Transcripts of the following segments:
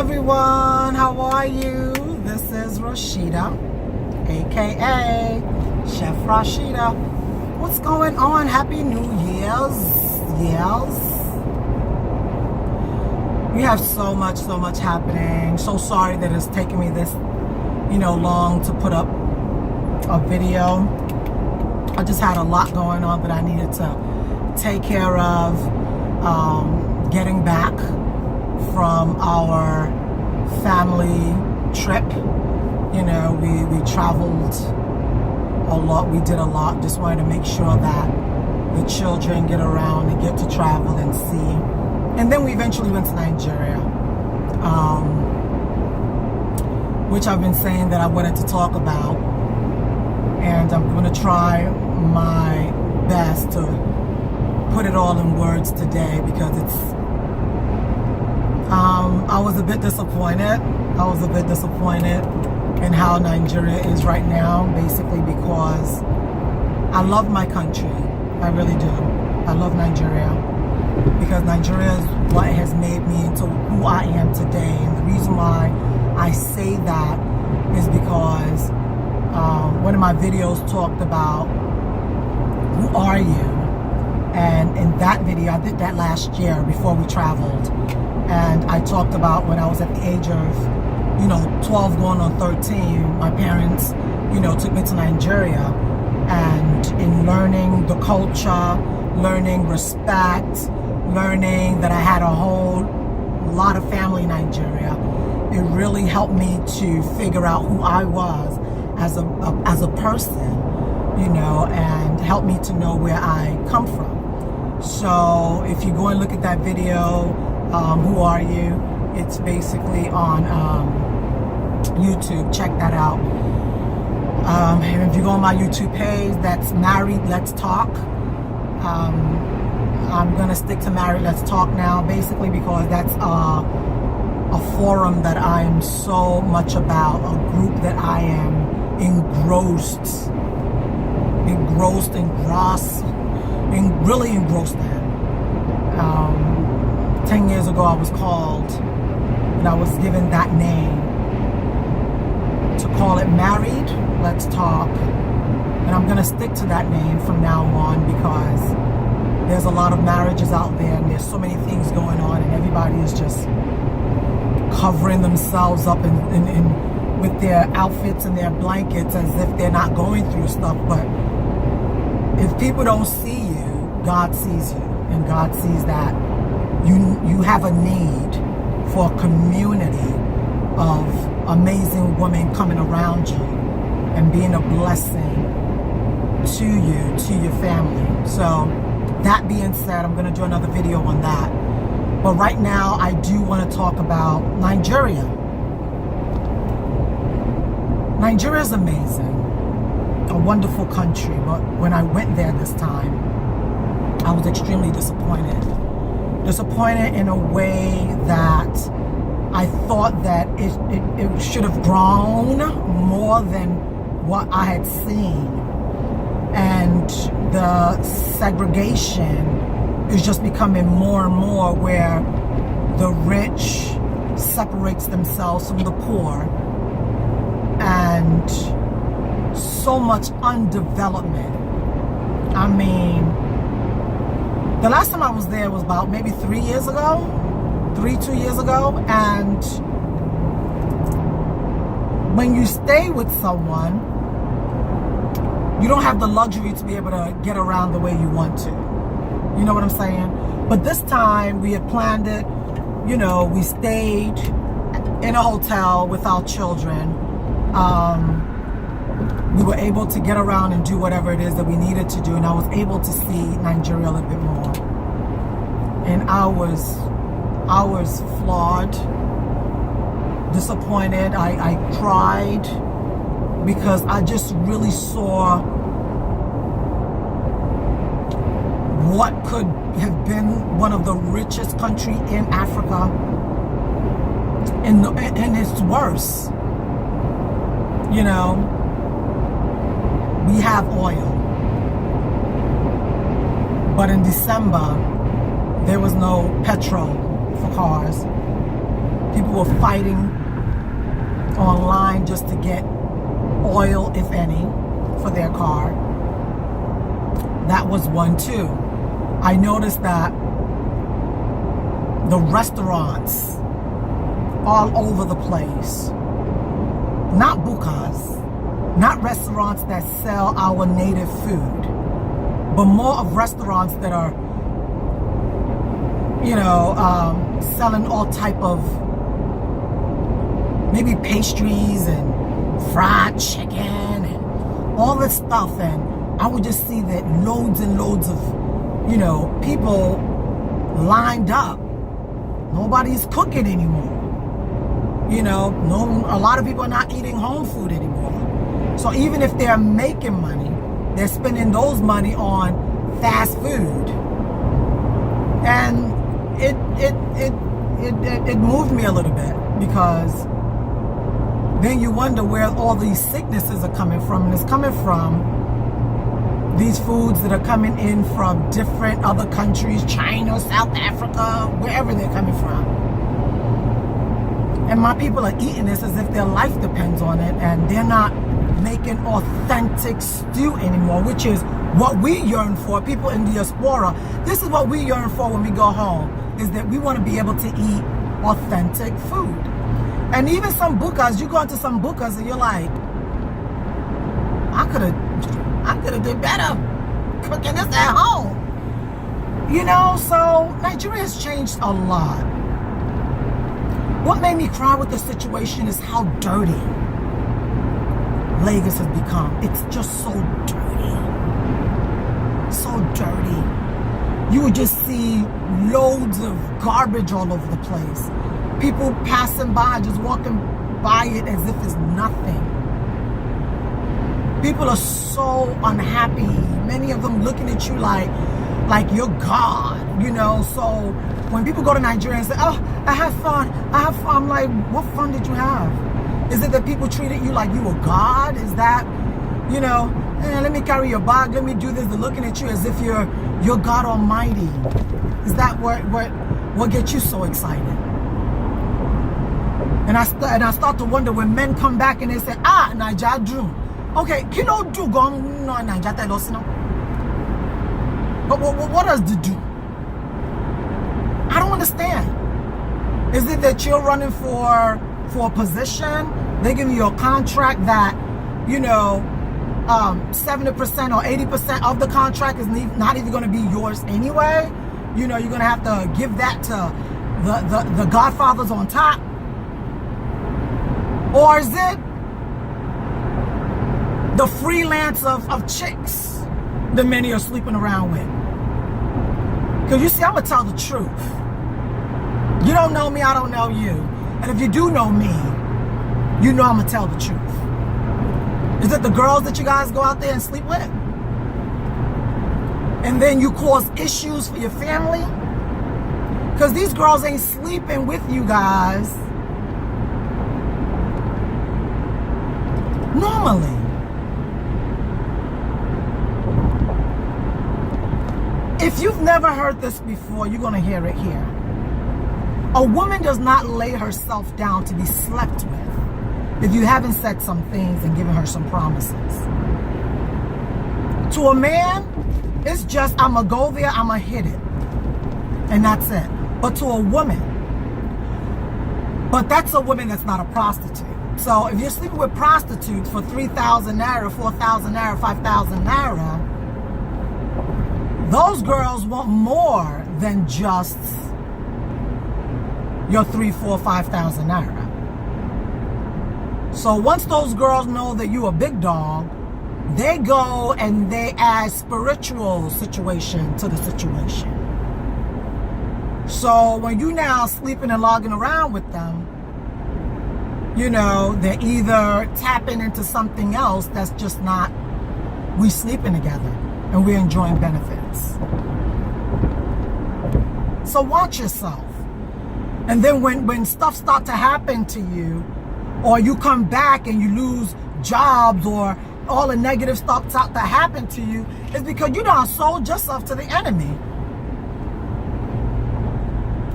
everyone, how are you? This is Rashida, aka Chef Rashida. What's going on? Happy New Year's. Yes. We have so much happening. So sorry that it's taken me this, long to put up a video. I just had a lot going on that I needed to take care of. Getting back from our family trip, we traveled a lot. We did a lot. Just wanted to make sure that the children get around and get to travel and see. And then we eventually went to Nigeria, which I've been saying that I wanted to talk about. And I'm going to try my best to put it all in words today because it's I was a bit disappointed. In how Nigeria is right now, basically because I love my country. I really do. I love Nigeria because Nigeria is what has made me into who I am today. And the reason why I say that is because one of my videos talked about who are you? And in that video, I did that last year before we traveled. And I talked about when I was at the age of, 12 going on 13, my parents, took me to Nigeria. And in learning the culture, learning respect, learning that I had a whole lot of family in Nigeria, it really helped me to figure out who I was as a person, and helped me to know where I come from. So if you go and look at that video, who are you? It's basically on YouTube. Check that out. And if you go on my YouTube page, that's Married Let's Talk. I'm gonna stick to Married Let's Talk now, basically because that's a forum that I am so much about, a group that I am engrossed in. 10 years ago I was called, and I was given that name, to call it Married Let's Talk. And I'm gonna stick to that name from now on because there's a lot of marriages out there and there's so many things going on and everybody is just covering themselves up in with their outfits and their blankets as if they're not going through stuff. But if people don't see you, God sees you, and God sees that you have a need for a community of amazing women coming around you and being a blessing to you, to your family. So that being said, I'm going to do another video on that. But right now, I do want to talk about Nigeria. Nigeria is amazing, a wonderful country. But when I went there this time, I was extremely disappointed. Disappointed in a way that I thought that it should have grown more than what I had seen. And the segregation is just becoming more and more, where the rich separates themselves from the poor, and so much undevelopment. I mean, the last time I was there was about maybe 2 years ago, and when you stay with someone, you don't have the luxury to be able to get around the way you want to. You know what I'm saying? But this time we had planned it, we stayed in a hotel with our children. We were able to get around and do whatever it is that we needed to do, and I was able to see Nigeria a little bit more. And I was flawed, disappointed. I cried because I just really saw what could have been one of the richest country in Africa, and it's worse. We have oil, but in December there was no petrol for cars. People were fighting online just to get oil, if any, for their car. That was one too. I noticed that the restaurants all over the place, not bukas, not restaurants that sell our native food, but more of restaurants that are, selling all type of maybe pastries and fried chicken and all this stuff. And I would just see that loads and loads of, people lined up. Nobody's cooking anymore. A lot of people are not eating home food anymore. So even if they're making money, they're spending those money on fast food. And it moved me a little bit, because then you wonder where all these sicknesses are coming from. And it's coming from these foods that are coming in from different other countries, China, South Africa, wherever they're coming from. And my people are eating this as if their life depends on it, and they're not making authentic stew anymore, which is what we yearn for. People in diaspora, this is what we yearn for when we go home, is that we want to be able to eat authentic food. And even some bukas, you go into some bukas and you're like, I could have did better cooking this at home. So Nigeria has changed a lot. What made me cry with the situation is how dirty Lagos has become. It's just so dirty. So dirty. You would just see loads of garbage all over the place. People passing by, just walking by it as if it's nothing. People are so unhappy. Many of them looking at you like you're God, So when people go to Nigeria and say, oh, I have fun, I'm like, what fun did you have? Is it that people treated you like you were God? Is that, let me carry your bag, let me do this? They're looking at you as if you're God Almighty. Is that what gets you so excited? And I start to wonder when men come back and they say, Naija Drew. Okay, kilo do gone no Naija tell us now. But what does the do? I don't understand. Is it that you're running for a position? They give you a contract that, 70% or 80% of the contract is not even going to be yours anyway. You're going to have to give that to the godfathers on top. Or is it the freelance of chicks that many are sleeping around with? Because you see, I'm going to tell the truth. You don't know me, I don't know you. And if you do know me, I'm going to tell the truth. Is it the girls that you guys go out there and sleep with? And then you cause issues for your family? Because these girls ain't sleeping with you guys normally. If you've never heard this before, you're going to hear it here. A woman does not lay herself down to be slept with if you haven't said some things and given her some promises. To a man, it's just, I'm going to go there, I'm going to hit it. And that's it. But to a woman, that's a woman that's not a prostitute. So if you're sleeping with prostitutes for 3,000 naira, 4,000 naira, 5,000 naira, those girls want more than just your 3, 4, 5,000 naira. So once those girls know that you a big dog, they go and they add spiritual situation to the situation. So when you now sleeping and logging around with them, they're either tapping into something else that's just not, we sleeping together and we're enjoying benefits. So watch yourself. And then when stuff start to happen to you, or you come back and you lose jobs, or all the negative stuff start to happen to you, it's because you done sold yourself to the enemy.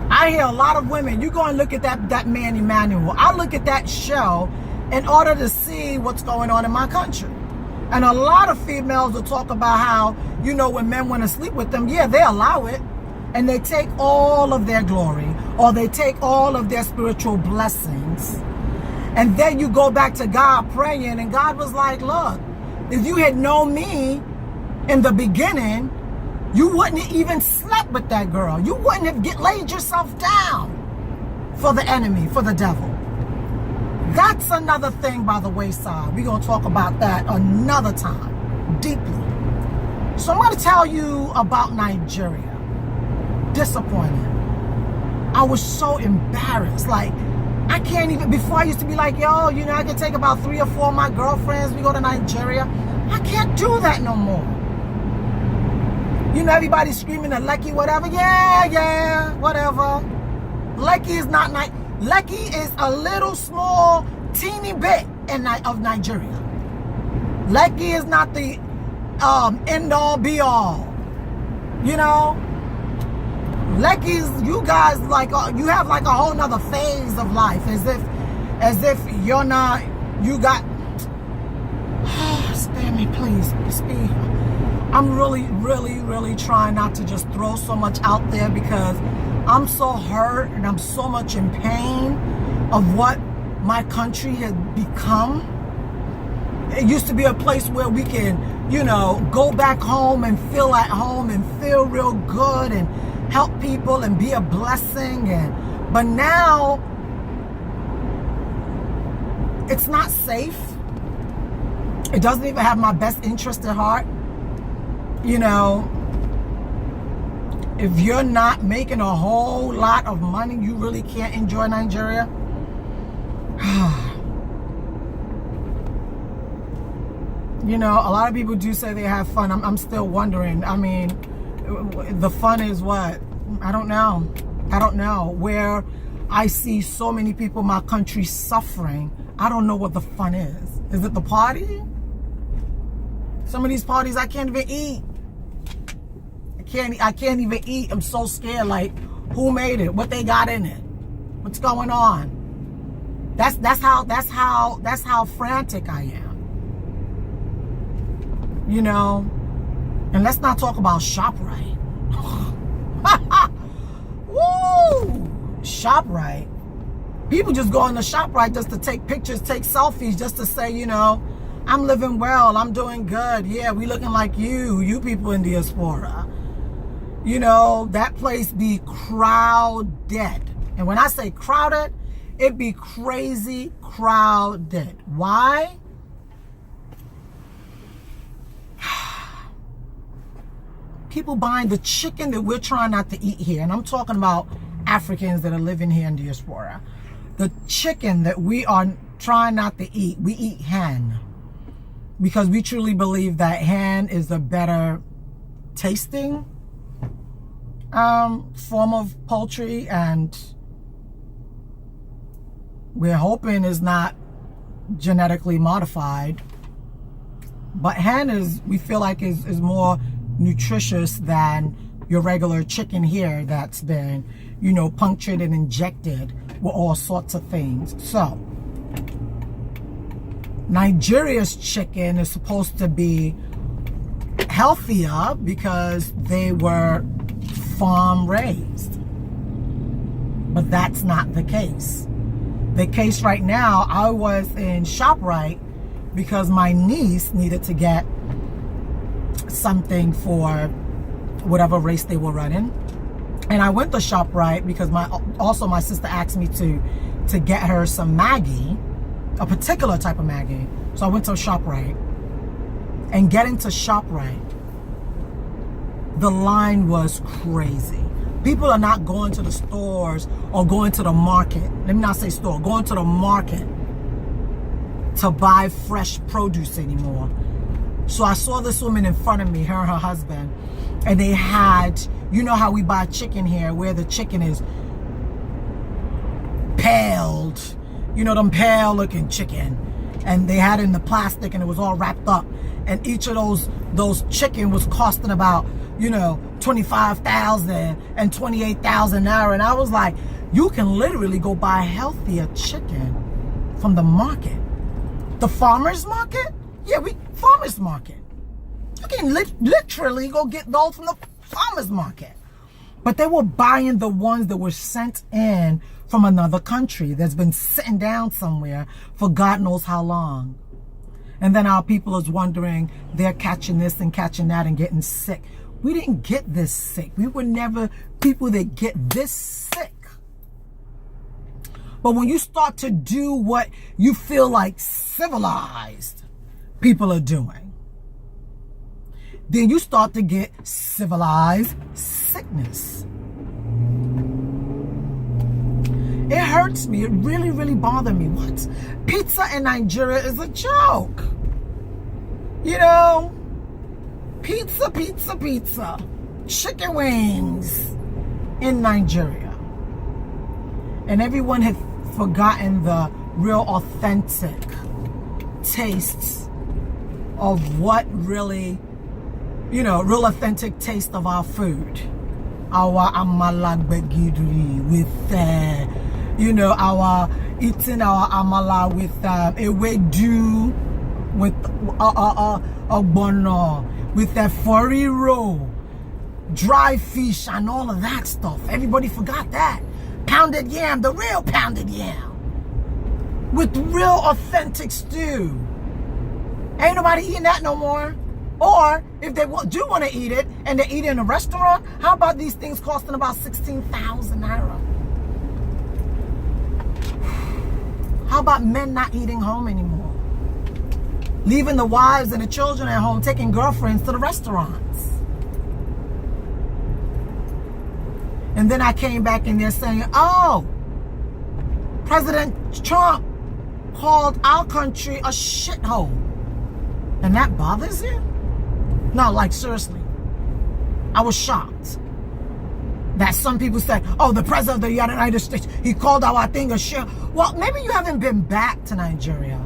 I I hear a lot of women, you go and look at that man Emmanuel. I look at that show in order to see what's going on in my country. And a lot of females will talk about how, you know, when men want to sleep with them, yeah, they allow it. And they take all of their glory, or they take all of their spiritual blessings. And then you go back to God praying, and God was like, look, if you had known me in the beginning, you wouldn't have even slept with that girl. You wouldn't have laid yourself down for the enemy, for the devil. That's another thing by the wayside. We're going to talk about that another time, deeply. So I'm going to tell you about Nigeria. Disappointed. I was so embarrassed. Like, I can't even, before I used to be like, yo, you know, I can take about 3 or 4 of my girlfriends, we go to Nigeria. I can't do that no more. You know, everybody's screaming at Lekki, whatever. Yeah, whatever. Lekki is not nice. Lekki is a little small, teeny bit of Nigeria. Lekki is not the end all be all. You know? Lekki's, you guys, like, you have like a whole nother phase of life, as if you're not, you got, spare me please, speed. I'm really trying not to just throw so much out there, because I'm so hurt and I'm so much in pain of what my country has become. It used to be a place where we can, you know, go back home and feel at home and feel real good and help people and be a blessing. But now it's not safe. It doesn't even have my best interest at heart. You know, if you're not making a whole lot of money, you really can't enjoy Nigeria. You know, a lot of people do say they have fun. I'm still wondering. I mean, the fun is what? I don't know. Where I see so many people in my country suffering, I don't know what the fun is. Is it the party? Some of these parties I can't even eat. I can't even eat. I'm so scared. Like, who made it? What they got in it? What's going on? That's how frantic I am. You know? And let's not talk about ShopRite. Woo! ShopRite. People just go on the ShopRite just to take pictures, take selfies, just to say, you know, I'm living well, I'm doing good. Yeah, we looking like you people in diaspora. You know, that place be crowded. And when I say crowded, it be crazy crowded. Why? People buying the chicken that we're trying not to eat here. And I'm talking about Africans that are living here in diaspora. The chicken that we are trying not to eat, we eat hen. Because we truly believe that hen is a better tasting form of poultry, and we're hoping is not genetically modified. But hen is, we feel like is more nutritious than your regular chicken here that's been, you know, punctured and injected with all sorts of things. So Nigeria's chicken is supposed to be healthier because they were farm raised, but that's not the case. The case right now, I was in ShopRite because my niece needed to get something for whatever race they were running, and I went to ShopRite because my sister asked me to get her some Maggi, a particular type of Maggi. So I went to ShopRite, and getting to ShopRite, the line was crazy. People are not going to the stores or going to the market. Let me not say store, going to the market to buy fresh produce anymore. So I saw this woman in front of me, her and her husband, and they had, you know how we buy chicken here, where the chicken is paled, you know, them pale looking chicken, and they had it in the plastic and it was all wrapped up, and each of those chicken was costing about you know, 25,000 and 28,000 naira. And I was like, you can literally go buy healthier chicken from the market. The farmer's market? Yeah, farmer's market. You can literally go get those from the farmer's market. But they were buying the ones that were sent in from another country that's been sitting down somewhere for God knows how long. And then our people is wondering, they're catching this and catching that and getting sick. We didn't get this sick. We were never people that get this sick. But when you start to do what you feel like civilized people are doing, then you start to get civilized sickness. It hurts me. It really, really bothered me. What? Pizza in Nigeria is a joke. You know, pizza. Chicken wings in Nigeria. And everyone had forgotten the real authentic tastes of what really, you know, real authentic taste of our food. Our amala gbegiri with, you know, eating our amala with ewedu, with ogbono, with the fori roll, dry fish and all of that stuff. Everybody forgot that. Pounded yam, the real pounded yam, with real authentic stew. Ain't nobody eating that no more. Or if they do want to eat it and they eat it in a restaurant, how about these things costing about 16,000 naira? How about men not eating home anymore? Leaving the wives and the children at home, taking girlfriends to the restaurants. And then I came back in there saying, oh, President Trump called our country a shithole. And that bothers you? No, like seriously. I was shocked that some people said, oh, the president of the United States, he called our thing a shit. Well, maybe you haven't been back to Nigeria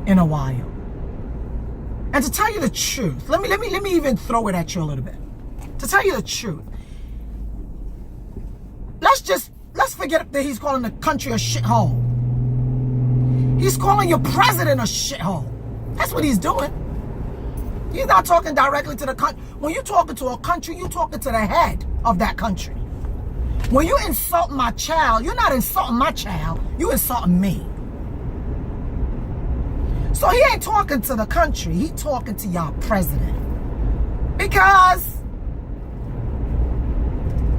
in a while. And to tell you the truth, let me even throw it at you a little bit. To tell you the truth, let's forget that he's calling the country a shithole. He's calling your president a shithole. That's what he's doing. He's not talking directly to the country. When you're talking to a country, you're talking to the head of that country. When you insult my child, you're not insulting my child, you're insulting me. So he ain't talking to the country, he's talking to y'all president. Because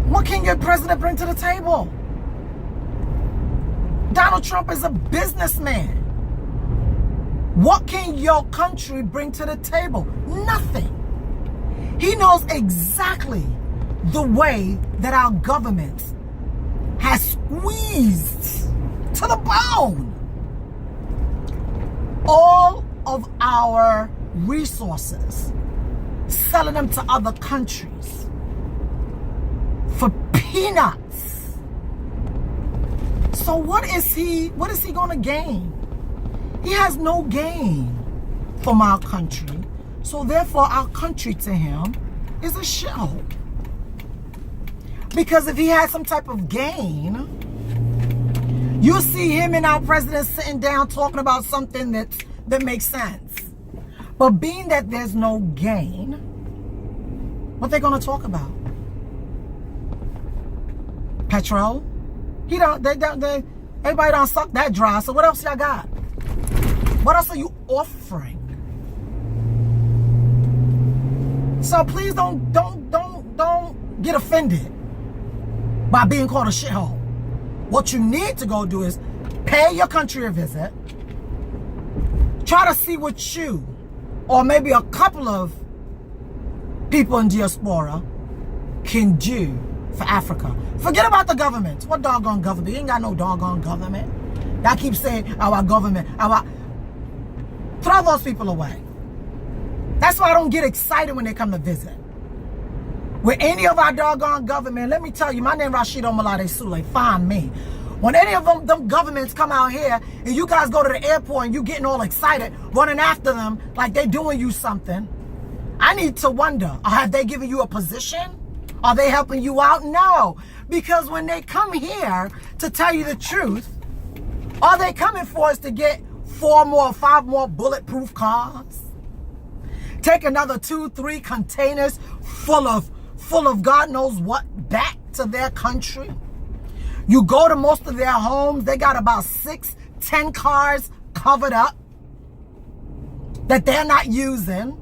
what can your president bring to the table? Donald Trump is a businessman. What can your country bring to the table? Nothing. He knows exactly the way that our government has squeezed to the bone all of our resources, selling them to other countries for peanuts. So what is he going to gain? He has no gain from our country. So therefore, our country to him is a shithole. Because if he had some type of gain, you'll see him and our president sitting down talking about something that makes sense. But being that there's no gain, what they going to talk about? Petrol? Everybody don't suck that dry. So what else y'all got? What else are you offering? So please don't get offended by being called a shithole. What you need to go do is pay your country a visit. Try to see what you, or maybe a couple of people in diaspora, can do for Africa. Forget about the government. What doggone government? You ain't got no doggone government. Y'all keep saying our government, throw those people away. That's why I don't get excited when they come to visit. With any of our doggone government, let me tell you, my name Rashid Omalade Sule, find me. When any of them governments come out here and you guys go to the airport and you getting all excited, running after them like they doing you something, I need to wonder, have they given you a position? Are they helping you out? No. Because when they come here to tell you the truth, are they coming for us to get 4 more, 5 more bulletproof cars? Take another 2, 3 containers full of God knows what back to their country? You go to most of their homes, they got about 6, 10 cars covered up that they're not using.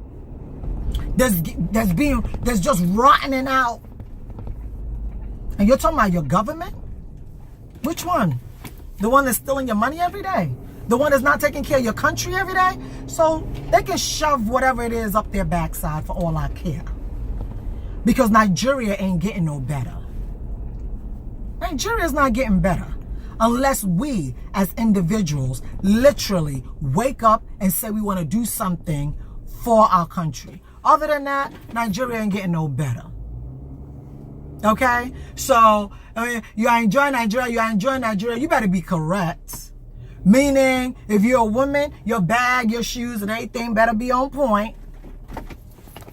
There's just rotting out. And you're talking about your government? Which one? The one that's stealing your money every day? The one that's not taking care of your country every day? So they can shove whatever it is up their backside for all I care. Because Nigeria ain't getting no better. Nigeria's not getting better unless we as individuals literally wake up and say we want to do something for our country. Other than that, Nigeria ain't getting no better. Okay? So, I mean, you are enjoying Nigeria, you better be correct. Meaning, if you're a woman, your bag, your shoes, and everything better be on point.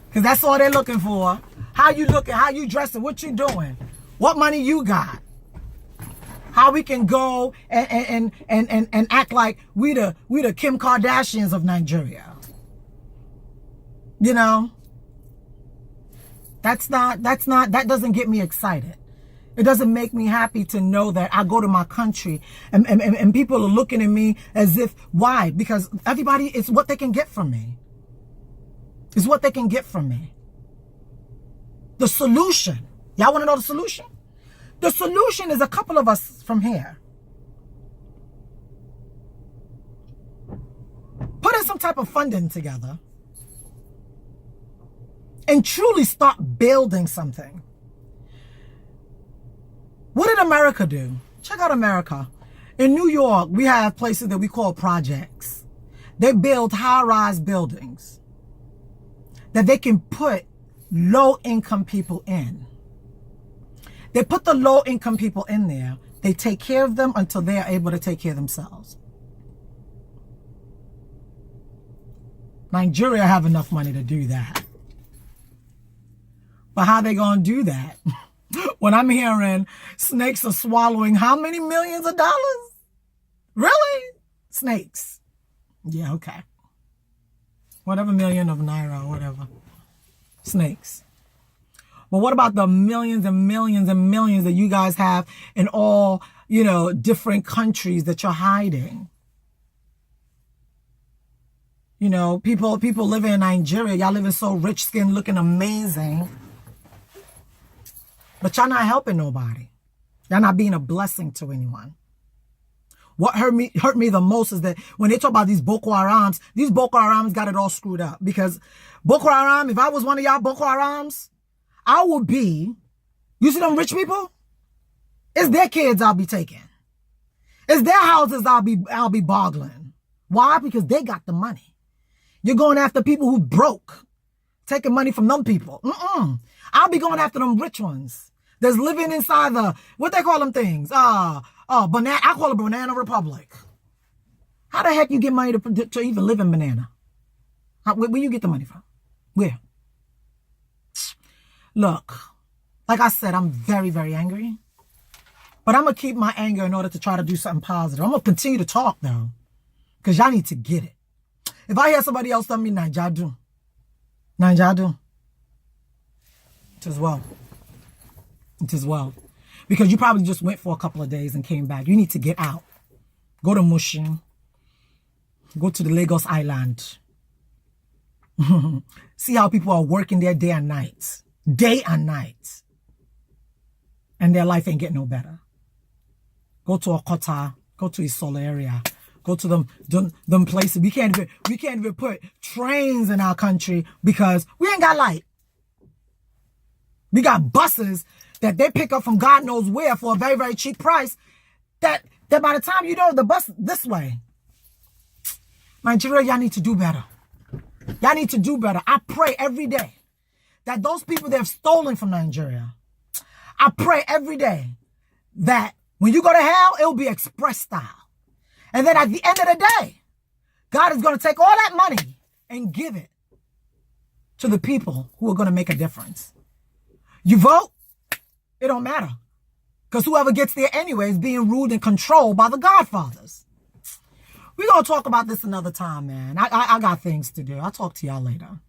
Because that's all they're looking for. How you looking, how you dressing, what you doing, what money you got. How we can go and act like we the Kim Kardashians of Nigeria. You know? That doesn't get me excited. It doesn't make me happy to know that I go to my country and people are looking at me as if, why? Because everybody, it's what they can get from me. It's what they can get from me. The solution. Y'all want to know the solution? The solution is a couple of us from here. Putting some type of funding together and truly start building something. What did America do? Check out America. In New York, we have places that we call projects. They build high-rise buildings that they can put low-income people in. They put the low-income people in there. They take care of them until they are able to take care of themselves. Nigeria have enough money to do that. But how they gonna do that? When I'm hearing snakes are swallowing how many millions of dollars? Really? Snakes. Yeah, okay. Whatever million of naira or whatever. Snakes. But what about the millions and millions and millions that you guys have in all, you know, different countries that you're hiding? You know, people living in Nigeria, y'all living so rich, skin looking amazing. But y'all not helping nobody. Y'all not being a blessing to anyone. What hurt me the most is that when they talk about these Boko Harams got it all screwed up. Because Boko Haram, if I was one of y'all Boko Harams, I would be, you see them rich people? It's their kids I'll be taking. It's their houses I'll be boggling. Why? Because they got the money. You're going after people who broke, taking money from them people. I'll be going after them rich ones that's living inside the, what they call them things? Banana, I call it Banana Republic. How the heck you get money to even live in Banana? Where you get the money from? Where? Look, like I said, I'm very, very angry. But I'm going to keep my anger in order to try to do something positive. I'm going to continue to talk, though. Because y'all need to get it. If I hear somebody else tell me, Naijadu. It as well. It as well. Because you probably just went for a couple of days and came back. You need to get out. Go to Mushin. Go to the Lagos Island. See how people are working there day and night. Day and night. And their life ain't getting no better. Go to Okota. Go to Isola area. Go to them places. We can't even put trains in our country because we ain't got light. We got buses that they pick up from God knows where for a very, very cheap price. That by the time you know the bus this way. Nigeria, y'all need to do better. Y'all need to do better. I pray every day that those people that have stolen from Nigeria, I pray every day that when you go to hell, it'll be express style. And then at the end of the day, God is going to take all that money and give it to the people who are going to make a difference. You vote, it don't matter. Because whoever gets there anyway is being ruled and controlled by the Godfathers. We're going to talk about this another time, man. I got things to do. I'll talk to y'all later.